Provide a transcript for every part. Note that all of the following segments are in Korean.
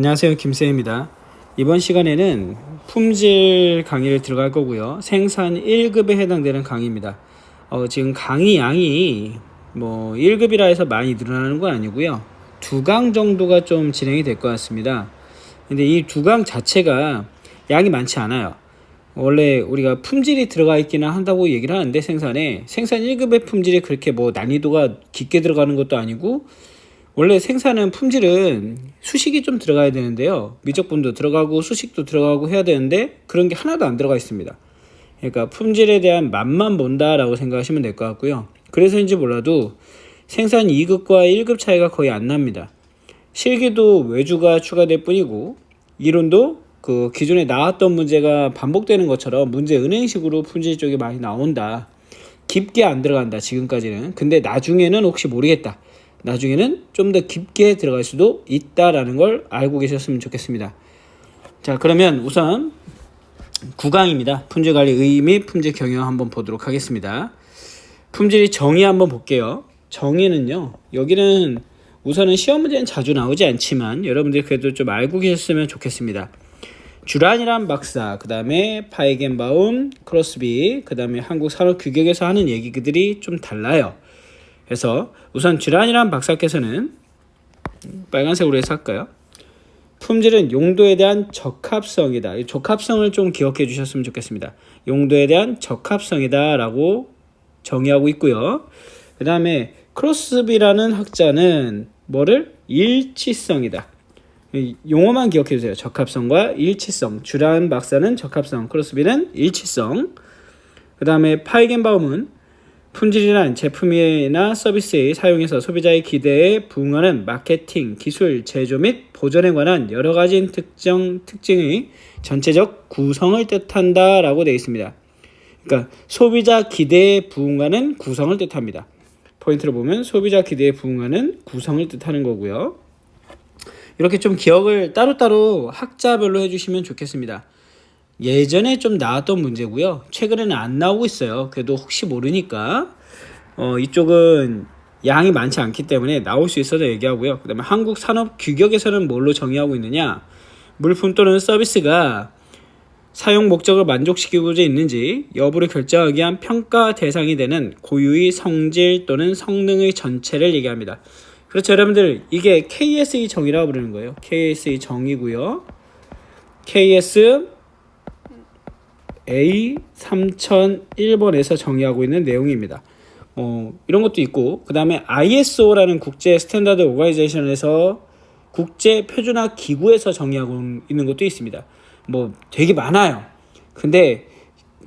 안녕하세요, 김쌤입니다. 이번 시간에는 품질 강의를 들어갈 거고요. 생산 1급에 해당되는 강의입니다. 지금 강의 양이 1급이라 해서 많이 늘어나는 건 아니고요. 2강 정도가 좀 진행이 될 것 같습니다. 근데 이 2강 자체가 양이 많지 않아요. 원래 우리가 품질이 들어가 있기는 한다고 얘기를 하는데 생산 1급의 품질이 그렇게 난이도가 깊게 들어가는 것도 아니고, 원래 생산은 품질은 수식이 좀 들어가야 되는데요. 미적분도 들어가고 수식도 들어가고 해야 되는데 그런 게 하나도 안 들어가 있습니다. 그러니까 품질에 대한 맛만 본다라고 생각하시면 될 것 같고요. 그래서인지 몰라도 생산 2급과 1급 차이가 거의 안 납니다. 실기도 외주가 추가될 뿐이고, 이론도 그 기존에 나왔던 문제가 반복되는 것처럼 문제 은행식으로 품질 쪽이 많이 나온다. 깊게 안 들어간다, 지금까지는. 근데 나중에는 혹시 모르겠다. 나중에는 좀 더 깊게 들어갈 수도 있다라는 걸 알고 계셨으면 좋겠습니다. 자, 그러면 우선 9강입니다. 품질관리 의의 및 품질 경영 한번 보도록 하겠습니다. 품질의 정의 한번 볼게요. 정의는요, 여기는 우선은 시험 문제는 자주 나오지 않지만 여러분들이 그래도 좀 알고 계셨으면 좋겠습니다. 주란이란 박사, 그 다음에 파이겐바움, 크로스비, 그 다음에 한국산업규격에서 하는 얘기들이 좀 달라요. 그래서 우선 주란이란 박사께서는 빨간색으로 해서 할까요? 품질은 용도에 대한 적합성이다. 이 적합성을 좀 기억해 주셨으면 좋겠습니다. 용도에 대한 적합성이다 라고 정의하고 있고요. 그 다음에 크로스비라는 학자는 뭐를? 일치성이다. 용어만 기억해 주세요. 적합성과 일치성. 주란 박사는 적합성, 크로스비는 일치성. 그 다음에 파이겐바움은 품질이란 제품이나 서비스의 사용에서 소비자의 기대에 부응하는 마케팅, 기술, 제조 및 보존에 관한 여러 가지 특징의 전체적 구성을 뜻한다 라고 되어 있습니다. 그러니까 소비자 기대에 부응하는 구성을 뜻합니다. 포인트를 보면 소비자 기대에 부응하는 구성을 뜻하는 거고요. 이렇게 좀 기억을 따로따로 학자별로 해주시면 좋겠습니다. 예전에 좀 나왔던 문제고요. 최근에는 안 나오고 있어요. 그래도 혹시 모르니까 이쪽은 양이 많지 않기 때문에 나올 수 있어서 얘기하고요. 그 다음에 한국산업규격에서는 뭘로 정의하고 있느냐, 물품 또는 서비스가 사용 목적을 만족시키고자 있는지 여부를 결정하기 위한 평가 대상이 되는 고유의 성질 또는 성능의 전체를 얘기합니다. 그렇죠, 여러분들. 이게 KS의 정의라고 부르는 거예요. KS의 정의고요. KS A3001번에서 정의하고 있는 내용입니다. 이런 것도 있고, 그 다음에 ISO라는 국제 스탠다드 오거나이제이션에서 국제 표준화 기구에서 정의하고 있는 것도 있습니다. 되게 많아요. 근데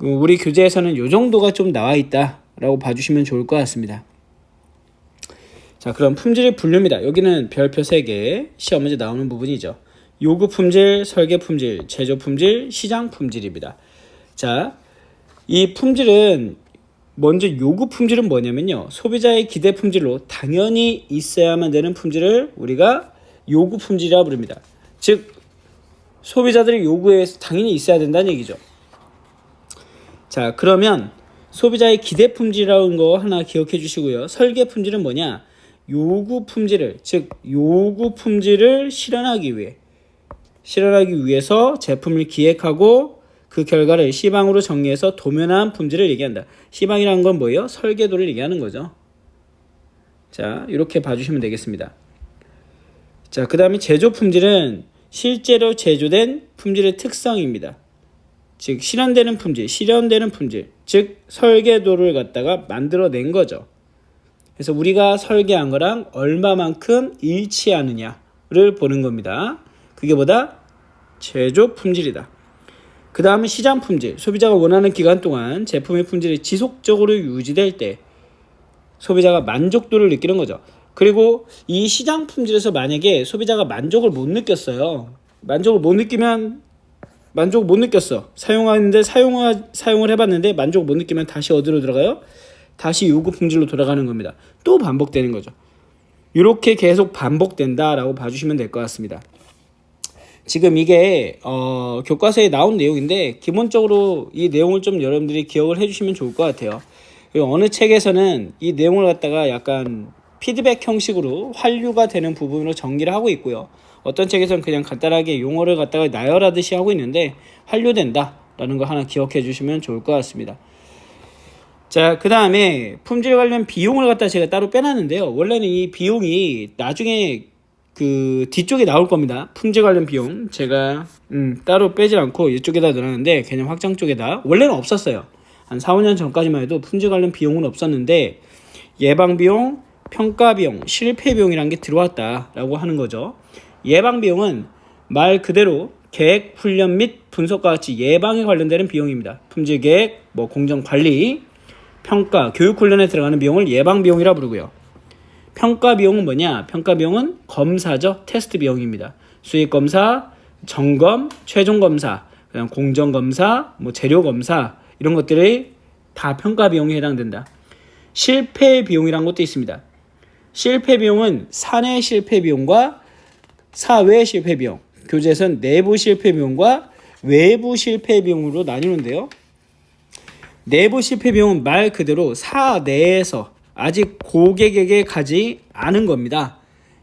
우리 교재에서는 이 정도가 좀 나와 있다라고 봐주시면 좋을 것 같습니다. 자, 그럼 품질의 분류입니다. 여기는 별표 3개, 시험 문제 나오는 부분이죠. 요구 품질, 설계 품질, 제조 품질, 시장 품질입니다. 자, 이 품질은 먼저 요구 품질은 뭐냐면요, 소비자의 기대 품질로 당연히 있어야만 되는 품질을 우리가 요구 품질이라고 부릅니다. 즉 소비자들의 요구에 당연히 있어야 된다는 얘기죠. 자, 그러면 소비자의 기대 품질이라는 거 하나 기억해 주시고요. 설계 품질은 뭐냐, 요구 품질을, 즉 요구 품질을 실현하기 위해서 제품을 기획하고 그 결과를 시방으로 정리해서 도면한 품질을 얘기한다. 시방이라는 건 뭐예요? 설계도를 얘기하는 거죠. 자, 이렇게 봐주시면 되겠습니다. 자, 그 다음에 제조 품질은 실제로 제조된 품질의 특성입니다. 즉 실현되는 품질, 즉 설계도를 갖다가 만들어낸 거죠. 그래서 우리가 설계한 거랑 얼마만큼 일치하느냐를 보는 겁니다. 그게 뭐다? 제조 품질이다. 그 다음에 시장 품질, 소비자가 원하는 기간 동안 제품의 품질이 지속적으로 유지될 때 소비자가 만족도를 느끼는 거죠. 그리고 이 시장 품질에서 만약에 소비자가 만족을 못 느꼈어요. 만족을 못 느꼈어. 사용을 해봤는데 만족을 못 느끼면 다시 어디로 들어가요? 다시 요구 품질로 돌아가는 겁니다. 또 반복되는 거죠. 이렇게 계속 반복된다라고 봐주시면 될 것 같습니다. 지금 이게 교과서에 나온 내용인데 기본적으로 이 내용을 좀 여러분들이 기억을 해주시면 좋을 것 같아요. 그리고 어느 책에서는 이 내용을 갖다가 약간 피드백 형식으로 환류가 되는 부분으로 전기를 하고 있고요. 어떤 책에서는 그냥 간단하게 용어를 갖다가 나열하듯이 하고 있는데 한료된다 라는 거 하나 기억해 주시면 좋을 것 같습니다. 자, 그 다음에 품질 관련 비용을 갖다 제가 따로 빼놨는데요. 원래는 이 비용이 나중에 그 뒤쪽에 나올 겁니다. 품질 관련 비용 제가 따로 빼질 않고 이쪽에다 넣었는데 개념 확장 쪽에다 원래는 없었어요. 한 4, 5년 전까지만 해도 품질 관련 비용은 없었는데 예방비용, 평가비용, 실패비용이라는 게 들어왔다라고 하는 거죠. 예방비용은 말 그대로 계획, 훈련 및 분석과 같이 예방에 관련되는 비용입니다. 품질계획, 공정관리, 평가, 교육훈련에 들어가는 비용을 예방비용이라 부르고요. 평가비용은 뭐냐? 평가비용은 검사죠. 테스트 비용입니다. 수익검사, 점검, 최종검사, 그다음 공정검사, 재료검사 이런 것들이 다 평가비용에 해당된다. 실패비용이라는 것도 있습니다. 실패비용은 사내 실패비용과 사외 실패비용, 교재에서는 내부 실패비용과 외부 실패비용으로 나뉘는데요. 내부 실패비용은 말 그대로 사내에서 아직 고객에게 가지 않은 겁니다.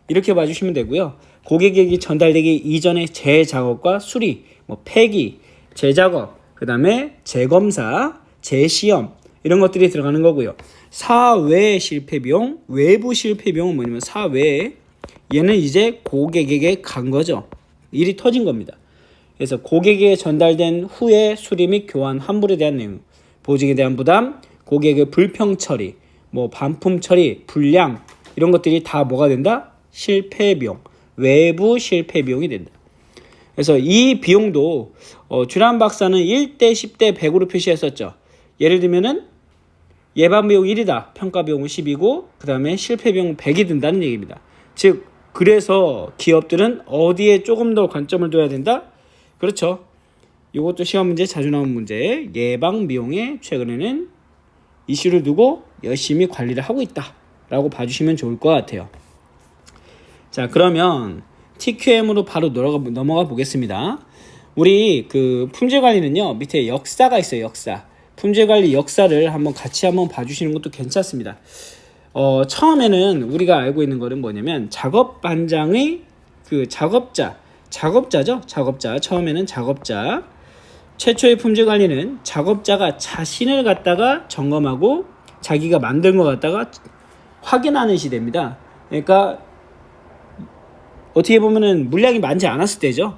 이렇게 봐주시면 되고요. 고객에게 전달되기 이전의 재작업과 수리, 폐기, 재작업, 그 다음에 재검사, 재시험 이런 것들이 들어가는 거고요. 사외 실패비용, 외부 실패비용은 뭐냐면 사외 얘는 이제 고객에게 간 거죠. 일이 터진 겁니다. 그래서 고객에게 전달된 후에 수리 및 교환 환불에 대한 내용, 보증에 대한 부담, 고객의 불평 처리, 반품 처리, 불량 이런 것들이 다 뭐가 된다? 실패비용, 외부 실패비용이 된다. 그래서 이 비용도 주란 박사는 1대 10대 100으로 표시했었죠. 예를 들면은 예방비용 1이다. 평가비용은 10이고 그 다음에 실패비용 100이 든다는 얘기입니다. 즉 그래서 기업들은 어디에 조금 더 관점을 둬야 된다? 그렇죠. 이것도 시험 문제 자주 나온 문제. 예방비용에 최근에는 이슈를 두고 열심히 관리를 하고 있다 라고 봐주시면 좋을 것 같아요. 자, 그러면 TQM으로 바로 넘어가 보겠습니다. 우리 그 품질관리는요 밑에 역사가 있어요. 역사. 품질관리 역사를 같이 봐주시는 것도 괜찮습니다. 처음에는 우리가 알고 있는 거는 뭐냐면 작업반장의 그 작업자죠. 작업자. 처음에는 작업자. 최초의 품질관리는 작업자가 자신을 갖다가 점검하고 자기가 만든 거 갖다가 확인하는 시대입니다. 그러니까 어떻게 보면은 물량이 많지 않았을 때죠.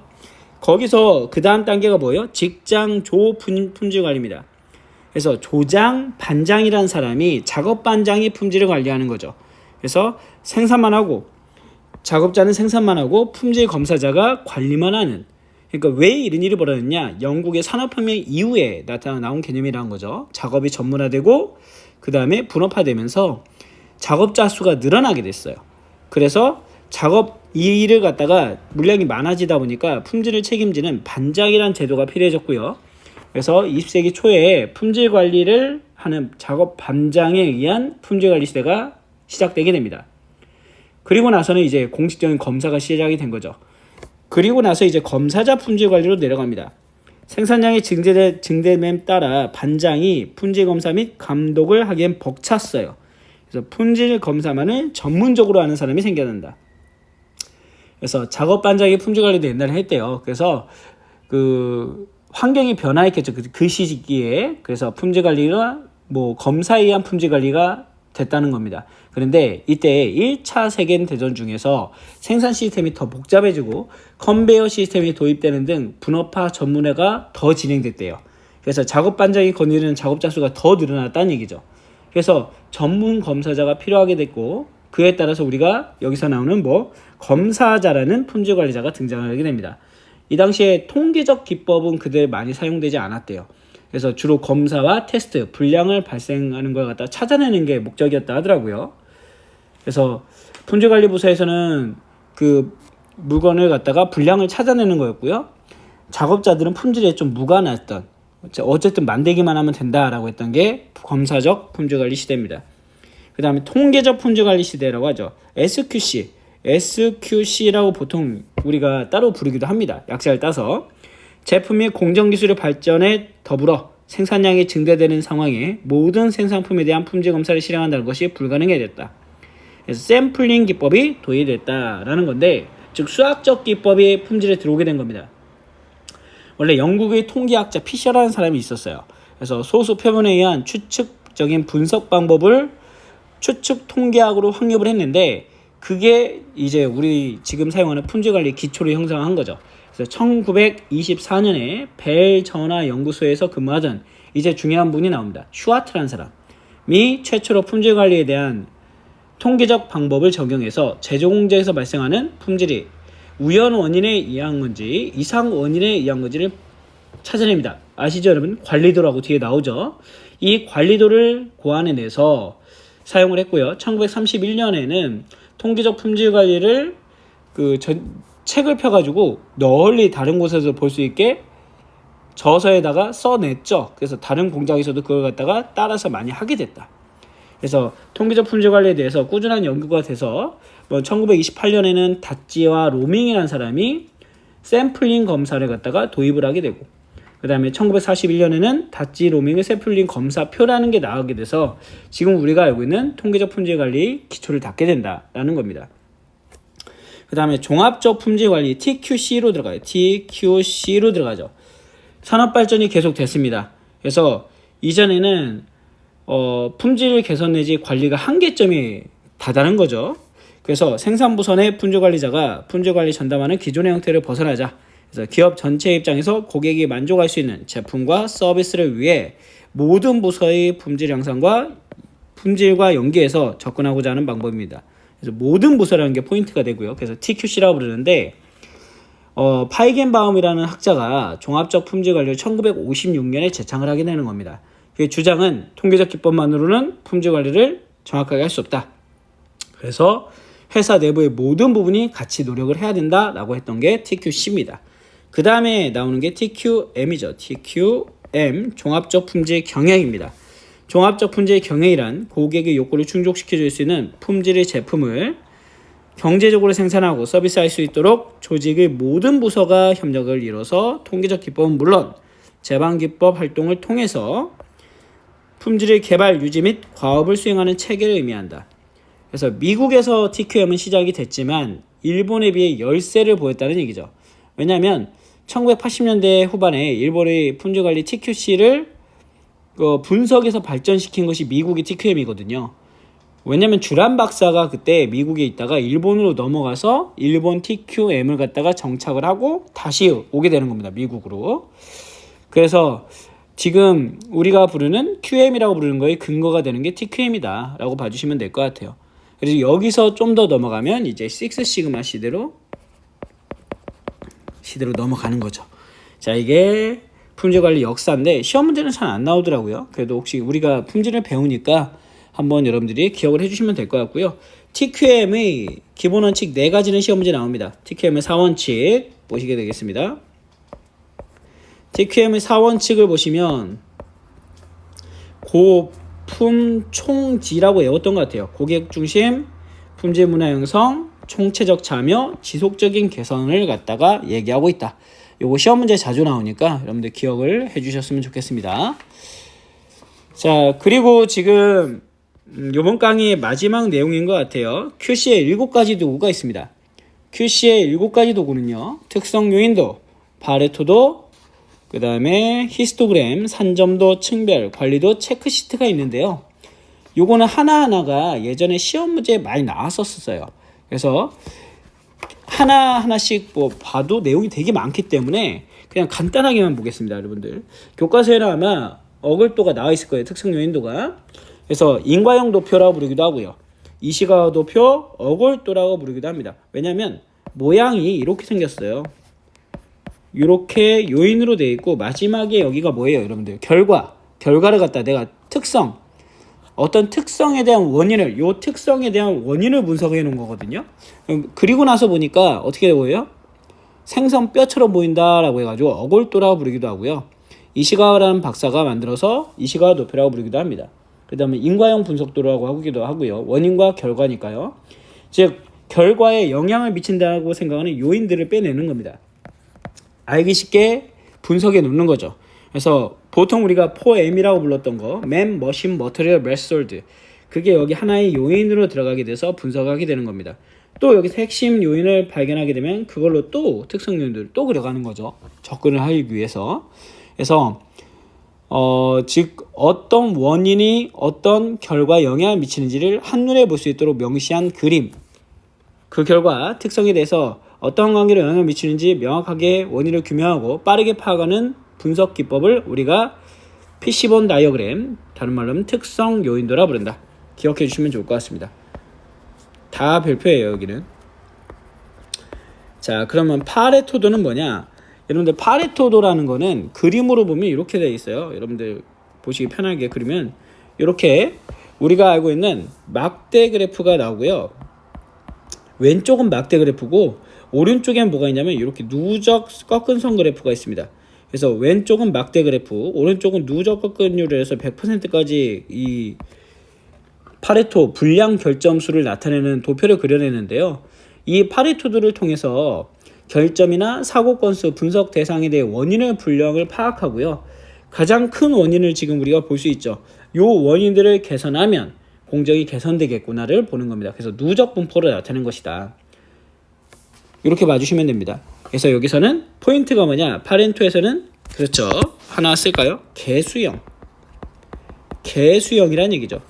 거기서 그 다음 단계가 뭐예요? 직장 조 품질관리입니다. 그래서 조장, 반장이라는 사람이 작업반장이 품질을 관리하는 거죠. 그래서 생산만 하고 작업자는 생산만 하고 품질 검사자가 관리만 하는. 그러니까 왜 이런 일이 벌어졌냐? 영국의 산업혁명 이후에 나온 개념이라는 거죠. 작업이 전문화되고 그 다음에 분업화되면서 작업자 수가 늘어나게 됐어요. 그래서 이 일을 갖다가 물량이 많아지다 보니까 품질을 책임지는 반장이라는 제도가 필요해졌고요. 그래서 20세기 초에 품질 관리를 하는 작업 반장에 의한 품질 관리 시대가 시작되게 됩니다. 그리고 나서는 이제 공식적인 검사가 시작이 된 거죠. 그리고 나서 이제 검사자 품질 관리로 내려갑니다. 생산량이 증대됨에 따라 반장이 품질 검사 및 감독을 하기엔 벅찼어요. 그래서 품질 검사만을 전문적으로 하는 사람이 생겨난다. 그래서 작업 반장이 품질 관리도 옛날에 했대요. 그래서 그 환경이 변화했겠죠. 그 시기에. 그래서 품질 관리가 검사에 의한 품질 관리가 됐다는 겁니다. 그런데 이때 1차 세계대전 중에서 생산 시스템이 더 복잡해지고 컨베이어 시스템이 도입되는 등 분업화 전문화가 더 진행됐대요. 그래서 작업 반장이 거느리는 작업자 수가 더 늘어났다는 얘기죠. 그래서 전문 검사자가 필요하게 됐고 그에 따라서 우리가 여기서 나오는 검사자라는 품질 관리자가 등장하게 됩니다. 이 당시에 통계적 기법은 그대로 많이 사용되지 않았대요. 그래서 주로 검사와 테스트, 불량을 발생하는 걸 갖다 찾아내는 게 목적이었다 하더라고요. 그래서 품질관리부서에서는 그 물건을 갖다가 불량을 찾아내는 거였고요. 작업자들은 품질에 좀 무관했던, 어쨌든 만들기만 하면 된다라고 했던 게 검사적 품질관리 시대입니다. 그 다음에 통계적 품질관리 시대라고 하죠. SQC라고 보통 우리가 따로 부르기도 합니다. 약자를 따서 제품 및 공정기술의 발전에 더불어 생산량이 증대되는 상황에 모든 생산품에 대한 품질 검사를 실행한다는 것이 불가능해졌다. 그래서 샘플링 기법이 도입됐다라는 건데 즉 수학적 기법이 품질에 들어오게 된 겁니다. 원래 영국의 통계학자 피셔라는 사람이 있었어요. 그래서 소수 표본에 의한 추측적인 분석 방법을 추측 통계학으로 확립을 했는데 그게 이제 우리 지금 사용하는 품질관리 기초를 형성한 거죠. 그래서 1924년에 벨 전화 연구소에서 근무하던 이제 중요한 분이 나옵니다. 슈와트라는 사람이 최초로 품질관리에 대한 통계적 방법을 적용해서 제조 공정에서 발생하는 품질이 우연 원인에 의한 건지 이상 원인에 의한 건지를 찾아냅니다. 아시죠 여러분? 관리도라고 뒤에 나오죠. 이 관리도를 고안해내서 사용을 했고요. 1931년에는 통계적 품질 관리를 책을 펴가지고 널리 다른 곳에서 볼 수 있게 저서에다가 써냈죠. 그래서 다른 공장에서도 그걸 갖다가 따라서 많이 하게 됐다. 그래서 통계적 품질 관리에 대해서 꾸준한 연구가 돼서 1928년에는 다찌와 로밍이라는 사람이 샘플링 검사를 갖다가 도입을 하게 되고 그 다음에 1941년에는 다찌 로밍의 샘플링 검사표라는 게 나오게 돼서 지금 우리가 알고 있는 통계적 품질 관리 기초를 닦게 된다라는 겁니다. 그 다음에 종합적 품질 관리 TQC로 들어가요. TQC로 들어가죠. 산업 발전이 계속 됐습니다. 그래서 이전에는 품질 개선 내지 관리가 한계점이 다다른 거죠. 그래서 생산부선의 품질관리자가 품질관리 전담하는 기존의 형태를 벗어나자. 그래서 기업 전체 입장에서 고객이 만족할 수 있는 제품과 서비스를 위해 모든 부서의 품질 향상과 품질과 연계해서 접근하고자 하는 방법입니다. 그래서 모든 부서라는 게 포인트가 되고요. 그래서 TQC라고 부르는데 파이겐바움이라는 학자가 종합적 품질 관리를 1956년에 제창을 하게 되는 겁니다. 그의 주장은 통계적 기법만으로는 품질 관리를 정확하게 할 수 없다. 그래서 회사 내부의 모든 부분이 같이 노력을 해야 된다라고 했던 게 TQC입니다. 그 다음에 나오는 게 TQM이죠. TQM, 종합적 품질 경영입니다. 종합적 품질 경영이란 고객의 욕구를 충족시켜줄 수 있는 품질의 제품을 경제적으로 생산하고 서비스할 수 있도록 조직의 모든 부서가 협력을 이뤄서 통계적 기법은 물론 제반 기법 활동을 통해서 품질의 개발, 유지 및 과업을 수행하는 체계를 의미한다. 그래서 미국에서 TQM은 시작이 됐지만 일본에 비해 열세를 보였다는 얘기죠. 왜냐하면 1980년대 후반에 일본의 품질관리 TQC를 분석해서 발전시킨 것이 미국의 TQM이거든요. 왜냐면 주란 박사가 그때 미국에 있다가 일본으로 넘어가서 일본 TQM을 갖다가 정착을 하고 다시 오게 되는 겁니다. 미국으로. 그래서 지금 우리가 부르는 QM이라고 부르는 거에 근거가 되는 게 TQM이다 라고 봐주시면 될 것 같아요. 그래서 여기서 좀 더 넘어가면 이제 6시그마 시대로 넘어가는 거죠. 자, 이게 품질관리 역사인데 시험 문제는 잘 안 나오더라고요. 그래도 혹시 우리가 품질을 배우니까 한번 여러분들이 기억을 해주시면 될 것 같고요. TQM의 기본 원칙 4가지는 시험 문제 나옵니다. TQM의 4원칙 보시게 되겠습니다. TQM의 4원칙을 보시면 고품총지라고 외웠던 것 같아요. 고객 중심, 품질 문화 형성, 총체적 참여, 지속적인 개선을 갖다가 얘기하고 있다. 요거 시험 문제 자주 나오니까 여러분들 기억을 해주셨으면 좋겠습니다. 자, 그리고 지금 요번 강의의 마지막 내용인 것 같아요. QC의 7가지 도구가 있습니다. QC의 7가지 도구는요. 특성 요인도, 파레토도, 그 다음에 히스토그램, 산점도, 층별, 관리도, 체크시트가 있는데요. 요거는 하나하나가 예전에 시험 문제에 많이 나왔었어요. 그래서 하나하나씩 봐도 내용이 되게 많기 때문에 그냥 간단하게만 보겠습니다. 여러분들. 교과서에는 아마 어글도가 나와 있을 거예요. 특성 요인도가. 그래서 인과형 도표라고 부르기도 하고요. 이시가와 도표, 어글도라고 부르기도 합니다. 왜냐하면 모양이 이렇게 생겼어요. 이렇게 요인으로 되어 있고 마지막에 여기가 뭐예요, 여러분들? 결과를 갖다 내가 어떤 특성에 대한 원인을 분석해 놓은 거거든요. 그리고 나서 보니까 어떻게 보여요? 생선 뼈처럼 보인다라고 해가지고 어골도라고 부르기도 하고요. 이시가와라는 박사가 만들어서 이시가와 도표라고 부르기도 합니다. 그 다음에 인과형 분석도라고 하기도 하고요. 원인과 결과니까요. 즉 결과에 영향을 미친다고 생각하는 요인들을 빼내는 겁니다. 알기 쉽게 분석해 놓는 거죠. 그래서 보통 우리가 4M이라고 불렀던 거, Man, Machine, Material, Method, 그게 여기 하나의 요인으로 들어가게 돼서 분석하게 되는 겁니다. 또 여기서 핵심 요인을 발견하게 되면 그걸로 또 특성 요인들을 또 그려가는 거죠. 접근을 하기 위해서. 그래서 즉 어떤 원인이 어떤 결과에 영향을 미치는지를 한눈에 볼 수 있도록 명시한 그림, 그 결과 특성에 대해서 어떤 관계로 영향을 미치는지 명확하게 원인을 규명하고 빠르게 파악하는 분석 기법을 우리가 피시본 다이어그램, 다른 말로 하면 특성 요인도라 부른다. 기억해 주시면 좋을 것 같습니다. 다 별표예요, 여기는. 자, 그러면 파레토도는 뭐냐? 여러분들 파레토도라는 거는 그림으로 보면 이렇게 되어 있어요. 여러분들 보시기 편하게 그리면 이렇게 우리가 알고 있는 막대 그래프가 나오고요. 왼쪽은 막대 그래프고 오른쪽엔 뭐가 있냐면 이렇게 누적 꺾은 선 그래프가 있습니다. 그래서 왼쪽은 막대 그래프, 오른쪽은 누적 꺾은율을 해서 100%까지 이 파레토 불량 결점수를 나타내는 도표를 그려내는데요. 이 파레토도를 통해서 결점이나 사고 건수 분석 대상에 대해 원인의 불량을 파악하고요. 가장 큰 원인을 지금 우리가 볼 수 있죠. 이 원인들을 개선하면 공정이 개선되겠구나를 보는 겁니다. 그래서 누적 분포로 나타내는 것이다. 이렇게 봐주시면 됩니다. 그래서 여기서는 포인트가 뭐냐? 파렌토에서는 그렇죠. 하나 쓸까요? 개수형이란 얘기죠.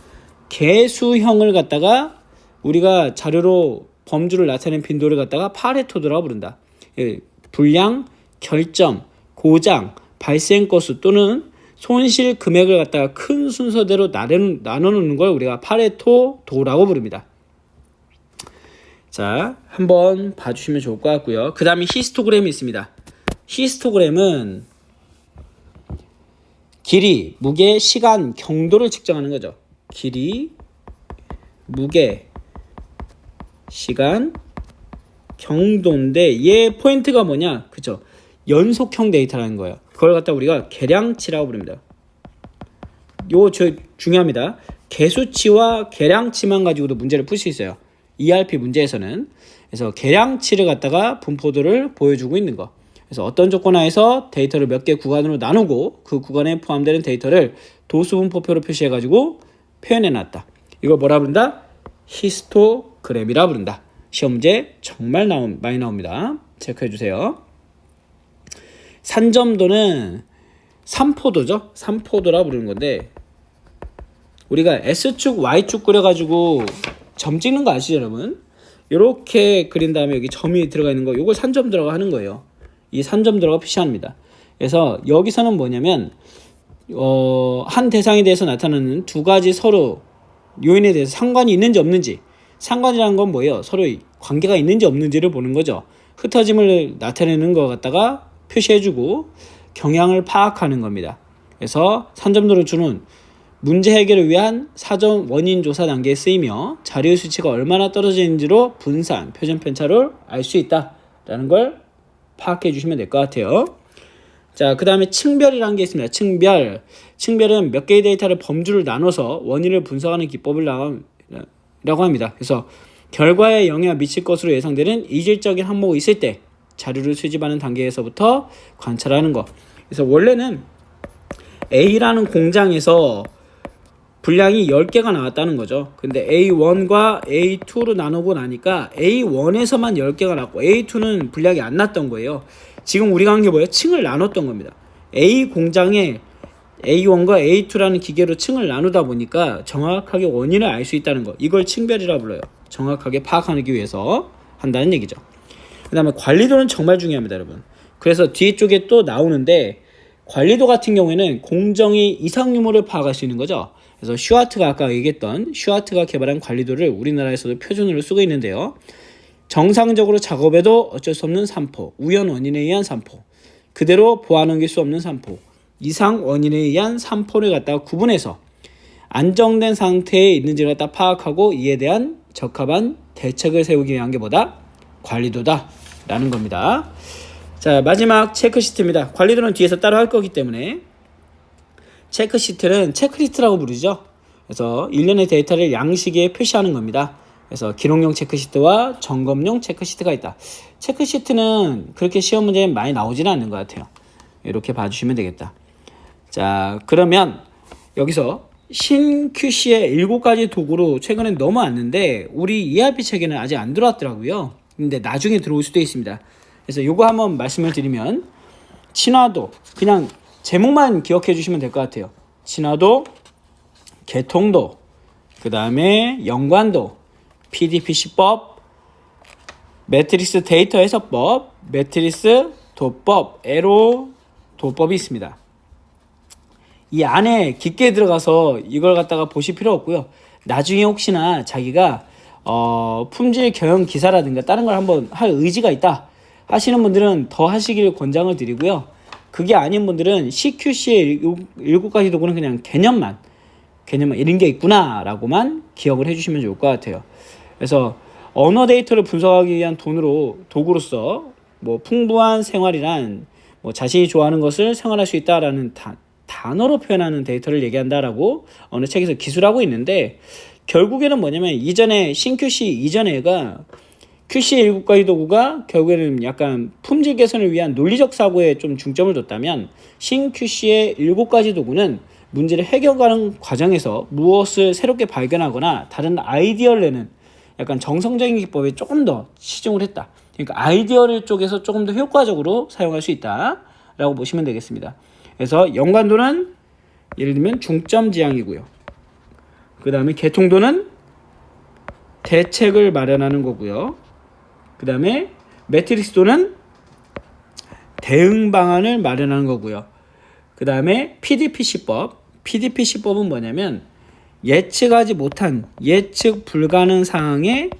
개수형을 갖다가 우리가 자료로 범주를 나타낸 빈도를 갖다가 파레토도라고 부른다. 불량, 결점, 고장, 발생 건수 또는 손실 금액을 갖다가 큰 순서대로 나눠놓는 걸 우리가 파레토도라고 부릅니다. 자, 한번 봐주시면 좋을 것 같고요. 그 다음에 히스토그램이 있습니다. 히스토그램은 길이, 무게, 시간, 경도를 측정하는 거죠. 길이, 무게, 시간, 경도인데 얘 포인트가 뭐냐? 그죠? 연속형 데이터라는 거예요. 그걸 갖다 우리가 계량치라고 부릅니다. 요 중요합니다. 개수치와 계량치만 가지고도 문제를 풀 수 있어요. ERP 문제에서는. 그래서 계량치를 갖다가 분포도를 보여주고 있는 거. 그래서 어떤 조건 하에서 데이터를 몇 개 구간으로 나누고 그 구간에 포함되는 데이터를 도수 분포표로 표시해 가지고 표현해 놨다. 이걸 뭐라 부른다? 히스토그램이라 부른다. 시험 문제 정말 많이 나옵니다. 체크해 주세요. 산점도는 삼포도죠. 삼포도라 부르는 건데 우리가 S축, Y축 그려가지고 점 찍는 거 아시죠, 여러분? 이렇게 그린 다음에 여기 점이 들어가 있는 거, 이걸 산점도라고 하는 거예요. 이 산점도라고 표시합니다. 그래서 여기서는 뭐냐면 한 대상에 대해서 나타나는 두 가지 서로 요인에 대해서 상관이 있는지 없는지, 상관이라는 건 뭐예요? 서로 관계가 있는지 없는지를 보는 거죠. 흩어짐을 나타내는 거 갖다가 표시해주고 경향을 파악하는 겁니다. 그래서 산점도를 주는 문제 해결을 위한 사전 원인 조사 단계에 쓰이며 자료의 수치가 얼마나 떨어져 있는지로 분산, 표준 편차를 알 수 있다라는 걸 파악해 주시면 될 것 같아요. 자, 그 다음에 층별이라는 게 있습니다. 층별은 몇 개의 데이터를 범주를 나눠서 원인을 분석하는 기법을 라고 합니다. 그래서 결과에 영향을 미칠 것으로 예상되는 이질적인 항목이 있을 때 자료를 수집하는 단계에서부터 관찰하는 거. 그래서 원래는 A라는 공장에서 분량이 10개가 나왔다는 거죠. 근데 A1과 A2로 나누고 나니까 A1에서만 10개가 났고 A2는 분량이 안 났던 거예요. 지금 우리가 한 게 뭐예요? 층을 나눴던 겁니다. A 공장에 A1과 A2라는 기계로 층을 나누다 보니까 정확하게 원인을 알 수 있다는 거. 이걸 층별이라 불러요. 정확하게 파악하기 위해서 한다는 얘기죠. 그 다음에 관리도는 정말 중요합니다, 여러분. 그래서 뒤쪽에 또 나오는데 관리도 같은 경우에는 공정이 이상 유무를 파악할 수 있는 거죠. 그래서 슈와트가 아까 얘기했던 슈와트가 개발한 관리도를 우리나라에서도 표준으로 쓰고 있는데요. 정상적으로 작업해도 어쩔 수 없는 산포, 우연 원인에 의한 산포, 그대로 보완넘길 수 없는 산포, 이상 원인에 의한 산포를 갖다가 구분해서 안정된 상태에 있는지를 갖다 파악하고 이에 대한 적합한 대책을 세우기 위한 게 뭐다? 관리도다 라는 겁니다. 자, 마지막 체크시트입니다. 관리도는 뒤에서 따로 할 거기 때문에 체크시트는 체크리스트라고 부르죠. 그래서 일련의 데이터를 양식에 표시하는 겁니다. 그래서 기록용 체크시트와 점검용 체크시트가 있다. 체크시트는 그렇게 시험 문제에 많이 나오지는 않는 것 같아요. 이렇게 봐주시면 되겠다. 자, 그러면 여기서 신 QC의 7가지 도구로 최근에 넘어왔는데 우리 ERP 체계는 아직 안 들어왔더라고요. 근데 나중에 들어올 수도 있습니다. 그래서 요거 한번 말씀을 드리면 친화도, 그냥 제목만 기억해 주시면 될 것 같아요. 친화도, 개통도, 그 다음에 연관도, PDPC법, 매트리스 데이터 해석법, 매트리스 도법, 에로 도법이 있습니다. 이 안에 깊게 들어가서 이걸 갖다가 보실 필요 없고요. 나중에 혹시나 자기가 품질 경영 기사라든가 다른 걸 한번 할 의지가 있다 하시는 분들은 더 하시길 권장을 드리고요. 그게 아닌 분들은 CQC의 7가지 도구는 그냥 개념만 이런 게 있구나 라고만 기억을 해주시면 좋을 것 같아요. 그래서 언어 데이터를 분석하기 위한 도구로서 뭐 풍부한 생활이란 뭐 자신이 좋아하는 것을 생활할 수 있다라는 단어로 표현하는 데이터를 얘기한다라고 어느 책에서 기술하고 있는데, 결국에는 뭐냐면 이전에 신QC 이전에가 QC의 7가지 도구가 결국에는 약간 품질 개선을 위한 논리적 사고에 좀 중점을 뒀다면, 신QC의 7가지 도구는 문제를 해결하는 과정에서 무엇을 새롭게 발견하거나 다른 아이디어를 내는 약간 정성적인 기법에 조금 더 치중을 했다. 그러니까 아이디어를 쪽에서 조금 더 효과적으로 사용할 수 있다라고 보시면 되겠습니다. 그래서 연관도는 예를 들면 중점 지향이고요. 그 다음에 개통도는 대책을 마련하는 거고요. 그 다음에 매트리스도는 대응 방안을 마련하는 거고요. 그 다음에 PDPC법은 뭐냐면 예측하지 못한, 예측 불가능 상황에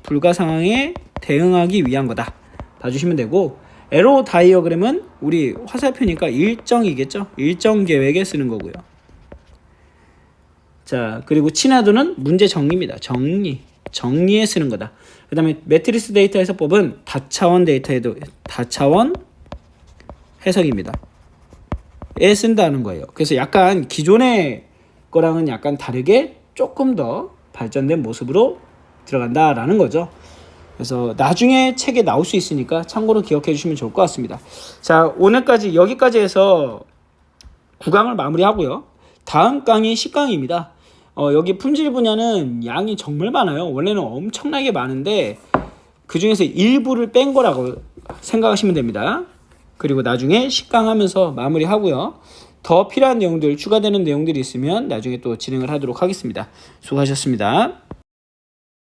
대응하기 위한 거다. 봐주시면 되고, 에로 다이어그램은 우리 화살표니까 일정이겠죠. 일정 계획에 쓰는 거고요. 자, 그리고 친화도는 문제 정리입니다. 정리에 쓰는 거다. 그 다음에 매트리스 데이터 해석법은 다차원 해석입니다. 에 쓴다는 거예요. 그래서 약간 기존의 거랑은 약간 다르게 조금 더 발전된 모습으로 들어간다라는 거죠. 그래서 나중에 책에 나올 수 있으니까 참고로 기억해 주시면 좋을 것 같습니다. 자, 오늘까지 여기까지 해서 9강을 마무리하고요. 다음 강의 10강입니다. 여기 품질 분야는 양이 정말 많아요. 원래는 엄청나게 많은데 그 중에서 일부를 뺀 거라고 생각하시면 됩니다. 그리고 나중에 10강 하면서 마무리하고요. 더 필요한 내용들, 추가되는 내용들이 있으면 나중에 또 진행을 하도록 하겠습니다. 수고하셨습니다.